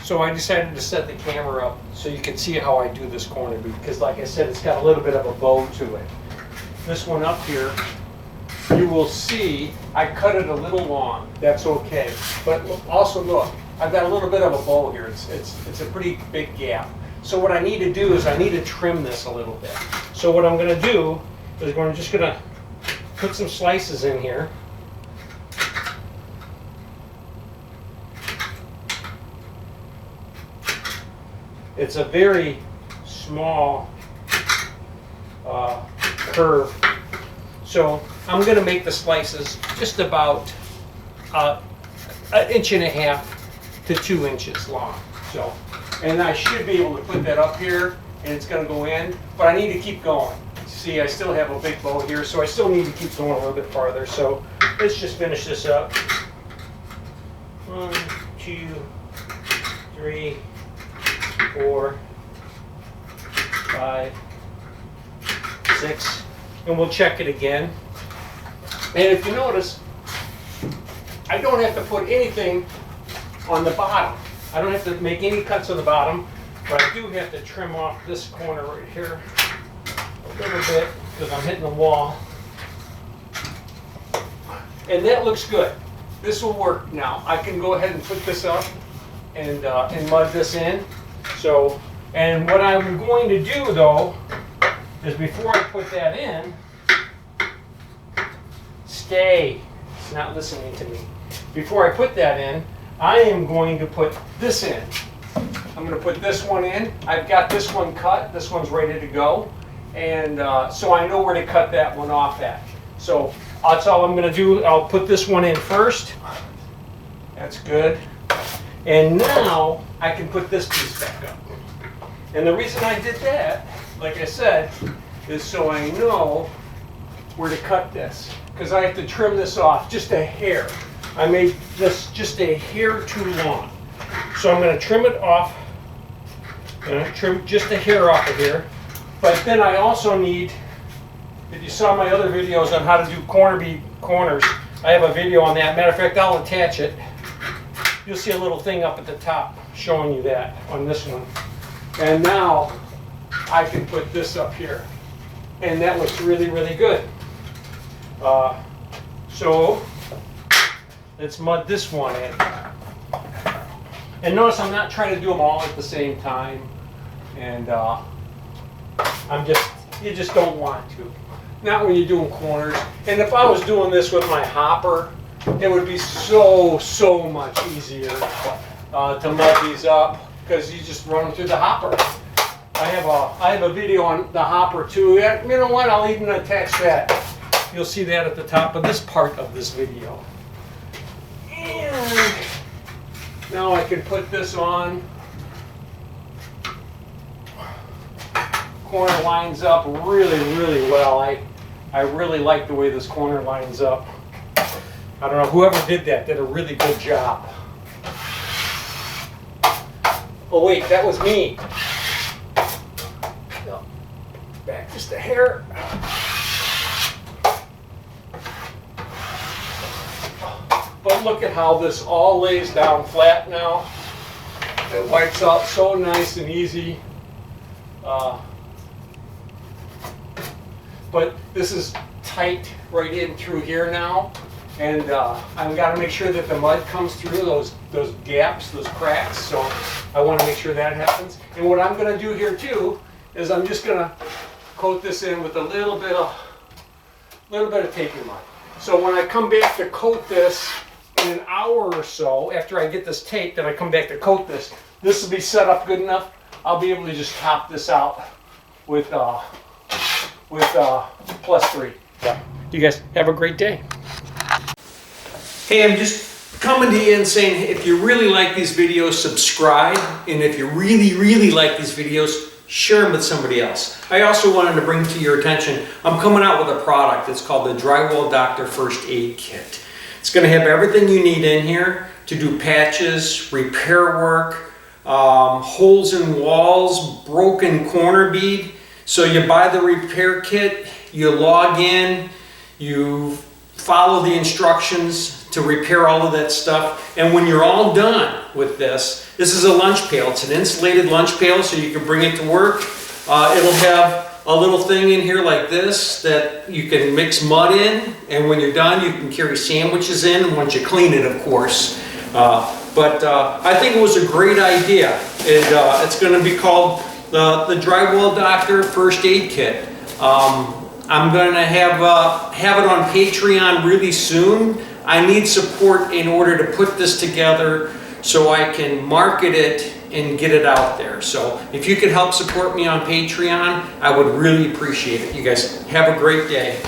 So I decided to set the camera up so you can see how I do this corner bead, because like I said, it's got a little bit of a bow to it. This one up here, you will see I cut it a little long. That's okay. But also look, I've got a little bit of a bow here. It's a pretty big gap. So what I need to do is I need to trim this a little bit. So what I'm going to do is I'm just going to put some slices in here. It's a very small curve. So I'm going to make the slices just about an inch and a half to 2 inches long. So, and I should be able to put that up here and it's going to go in, but I need to keep going. See, I still have a big bow here, so I still need to keep going a little bit farther. So let's just finish this up. 1, 2, 3, 4, 5, 6, and we'll check it again. And if you notice, I don't have to put anything on the bottom. I don't have to make any cuts on the bottom, but I do have to trim off this corner right here a little bit because I'm hitting the wall. And that looks good. This will work now. I can go ahead and put this up and mud this in. So, and what I'm going to do though is before I put that in, stay. It's not listening to me. Before I put that in, I am going to put this in. I'm going to put this one in. I've got this one cut. This one's ready to go. And so I know where to cut that one off at. So that's all I'm going to do. I'll put this one in first. That's good. And now I can put this piece back up. And the reason I did that, like I said, is so I know where to cut this. Because I have to trim this off just a hair. I made this just a hair too long. So I'm going to trim it off. I'm going to trim just a hair off of here. But then I also need, if you saw my other videos on how to do corner bead corners, I have a video on that. Matter of fact, I'll attach it. You'll see a little thing up at the top showing you that on this one. And now I can put this up here. And that looks really, really good. So let's mud this one in. And notice I'm not trying to do them all at the same time. And you just don't want to. Not when you're doing corners. And if I was doing this with my hopper, it would be so much easier to mud these up because you just run them through the hopper. I have a video on the hopper too. You know what? I'll even attach that. You'll see that at the top of this part of this video. And now I can put this on. Corner lines up really, really well. I really like the way this corner lines up. I don't know, whoever did that did a really good job. Oh wait, that was me. No, back just a hair. But look at how this all lays down flat now. It wipes out so nice and easy. But this is tight right in through here now. And I've got to make sure that the mud comes through those gaps, those cracks. So I want to make sure that happens. And what I'm going to do here too is I'm just going to coat this in with a little bit of taping mud. So when I come back to coat this in an hour or so, after I get this taped and I come back to coat this, this will be set up good enough. I'll be able to just top this out with +3. Yeah. You guys have a great day. Hey, I'm just coming to you and saying, if you really like these videos, subscribe. And if you really, really like these videos, share them with somebody else. I also wanted to bring to your attention, I'm coming out with a product. It's called the Drywall Doctor First Aid Kit. It's going to have everything you need in here to do patches, repair work, holes in walls, broken corner bead. So you buy the repair kit, you log in, you follow the instructions to repair all of that stuff. And when you're all done with this, this is a lunch pail. It's an insulated lunch pail, so you can bring it to work. It'll have a little thing in here like this that you can mix mud in, and when you're done you can carry sandwiches in, once you clean it, of course. But I think it was a great idea. It's going to be called the Drywall Doctor First Aid Kit. I'm going to have it on Patreon really soon. I need support in order to put this together so I can market it and get it out there. So if you could help support me on Patreon, I would really appreciate it. You guys have a great day.